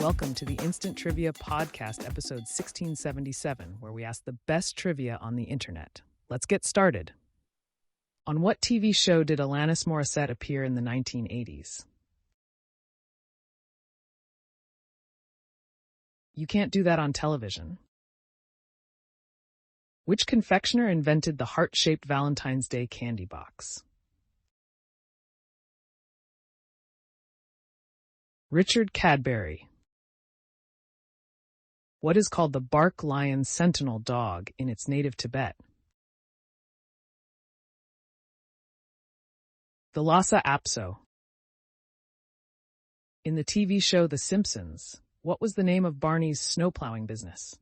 Welcome to the Instant Trivia Podcast, episode 1677, where we ask the best trivia on the internet. Let's get started. On what TV show did Alanis Morissette appear in the 1980s? You can't do that on television. Which confectioner invented the heart-shaped Valentine's Day candy box? Richard Cadbury. What is called the bark lion sentinel dog in its native Tibet? The Lhasa Apso. In the TV show The Simpsons, what was the name of Barney's snowplowing business?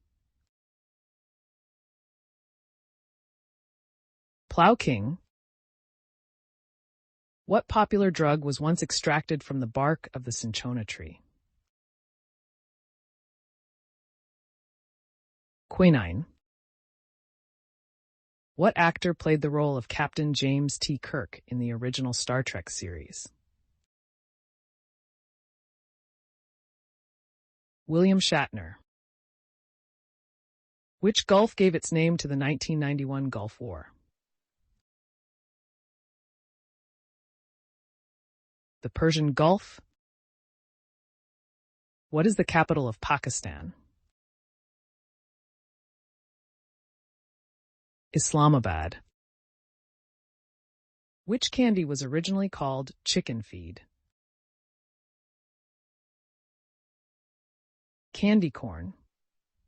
Plow King. What popular drug was once extracted from the bark of the cinchona tree? Quinine. What actor played the role of Captain James T. Kirk in the original Star Trek series? William Shatner. Which Gulf gave its name to the 1991 Gulf War? The Persian Gulf. What is the capital of Pakistan? Islamabad. Which candy was originally called chicken feed? Candy corn.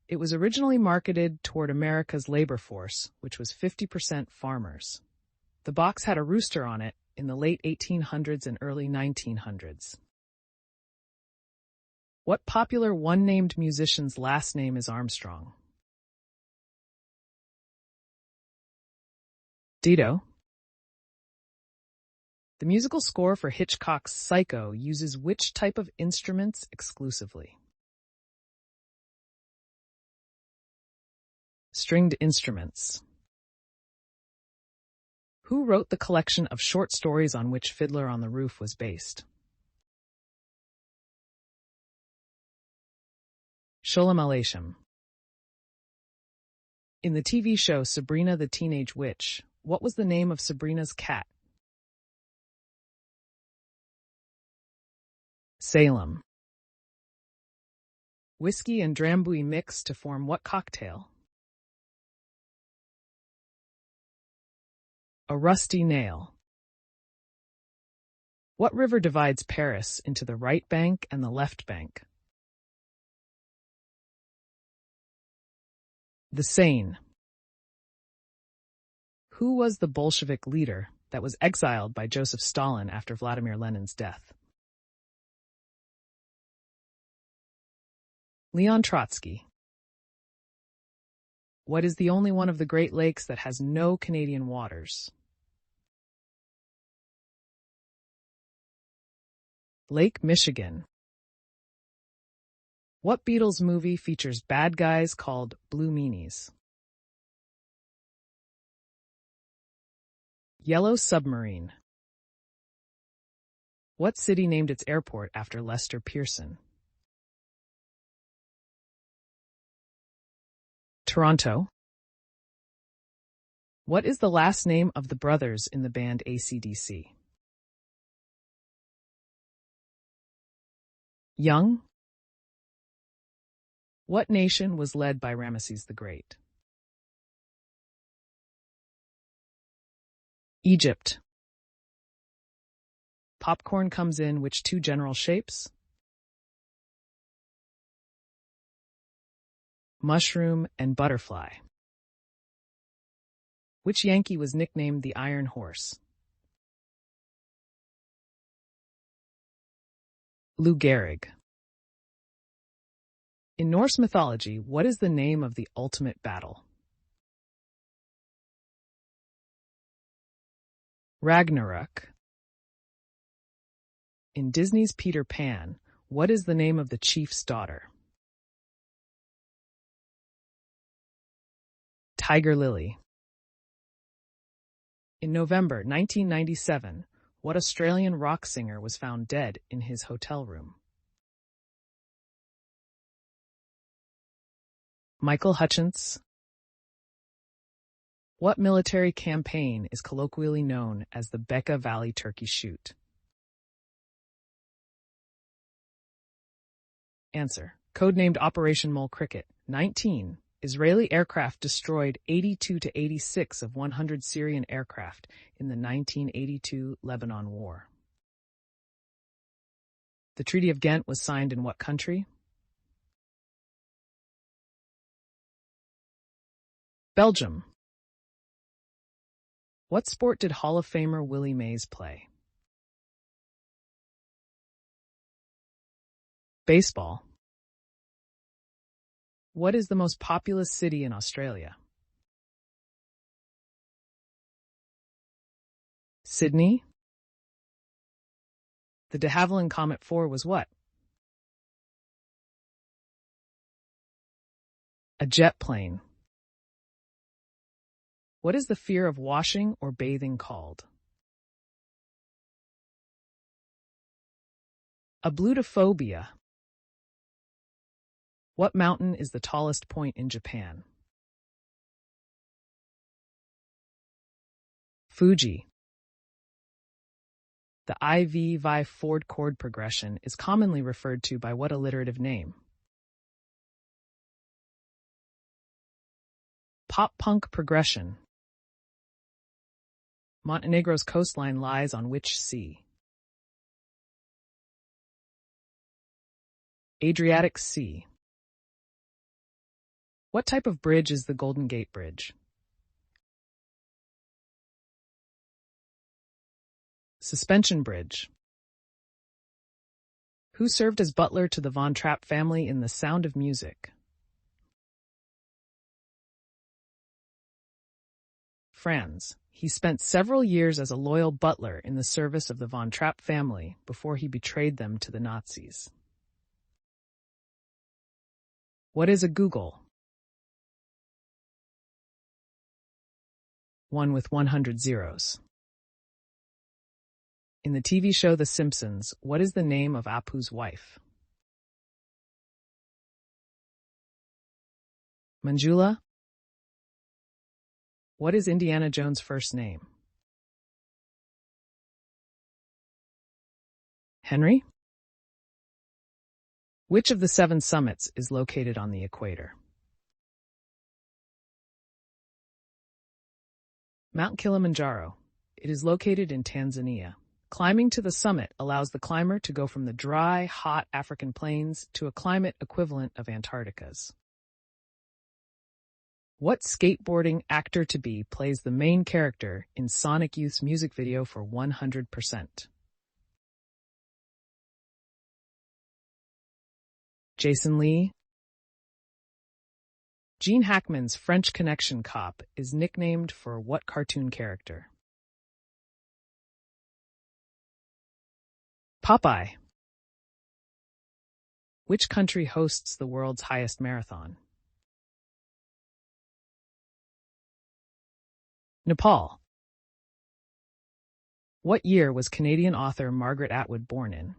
It was originally marketed toward America's labor force, which was 50% farmers. The box had a rooster on it in the late 1800s and early 1900s. What popular one-named musician's last name is Armstrong? Dido. The musical score for Hitchcock's Psycho uses which type of instruments exclusively? Stringed instruments. Who wrote the collection of short stories on which Fiddler on the Roof was based? Sholem Aleichem. In the TV show Sabrina the Teenage Witch, what was the name of Sabrina's cat? Salem. Whiskey and Drambuie mix to form what cocktail? A rusty nail. What river divides Paris into the right bank and the left bank? The Seine. Who was the Bolshevik leader that was exiled by Joseph Stalin after Vladimir Lenin's death? Leon Trotsky. What is the only one of the Great Lakes that has no Canadian waters? Lake Michigan. What Beatles movie features bad guys called Blue Meanies? Yellow Submarine. What city named its airport after Lester Pearson? Toronto. What is the last name of the brothers in the band AC/DC? Young. What nation was led by Ramesses the Great? Egypt. Popcorn comes in which two general shapes? Mushroom and butterfly. Which Yankee was nicknamed the Iron Horse? Lou Gehrig. In Norse mythology, what is the name of the ultimate battle? Ragnarok. In Disney's Peter Pan, what is the name of the chief's daughter? Tiger Lily. In November 1997, what Australian rock singer was found dead in his hotel room? Michael Hutchence. What military campaign is colloquially known as the Bekaa Valley Turkey Shoot? Answer. Codenamed Operation Mole Cricket. 19. Israeli aircraft destroyed 82 to 86 of 100 Syrian aircraft in the 1982 Lebanon War. The Treaty of Ghent was signed in what country? Belgium. What sport did Hall of Famer Willie Mays play? Baseball. What is the most populous city in Australia? Sydney. The de Havilland Comet 4 was what? A jet plane. What is the fear of washing or bathing called? Ablutophobia. What mountain is the tallest point in Japan? Fuji. The IV Ford chord progression is commonly referred to by what alliterative name? Pop-punk progression. Montenegro's coastline lies on which sea? Adriatic Sea. What type of bridge is the Golden Gate Bridge? Suspension bridge. Who served as butler to the Von Trapp family in The Sound of Music? Franz. He spent several years as a loyal butler in the service of the Von Trapp family before he betrayed them to the Nazis. What is a googol? One with 100 zeros. In the TV show The Simpsons, what is the name of Apu's wife? Manjula? What is Indiana Jones' first name? Henry? Which of the 7 summits is located on the equator? Mount Kilimanjaro. It is located in Tanzania. Climbing to the summit allows the climber to go from the dry, hot African plains to a climate equivalent of Antarctica's. What skateboarding actor-to-be plays the main character in Sonic Youth's music video for 100%? Jason Lee? Gene Hackman's French Connection cop is nicknamed for what cartoon character? Popeye. Which country hosts the world's highest marathon? Nepal. What year was Canadian author Margaret Atwood born in?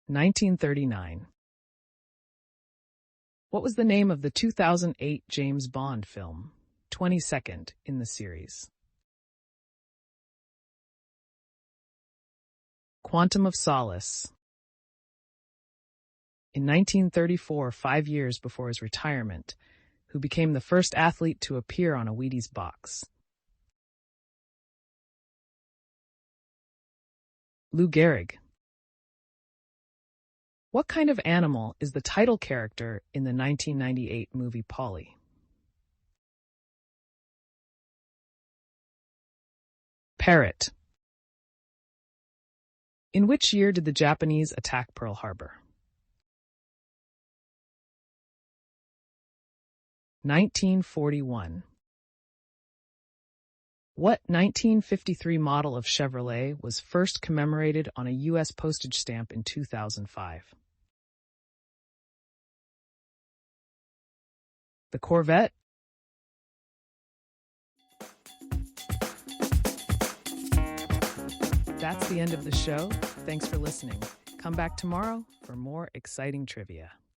1939. What was the name of the 2008 James Bond film, 22nd in the series? Quantum of Solace. In 1934, 5 years before his retirement, who became the first athlete to appear on a Wheaties box? Lou Gehrig. What kind of animal is the title character in the 1998 movie Polly? Parrot. In which year did the Japanese attack Pearl Harbor? 1941. What 1953 model of Chevrolet was first commemorated on a U.S. postage stamp in 2005? The Corvette? That's the end of the show. Thanks for listening. Come back tomorrow for more exciting trivia.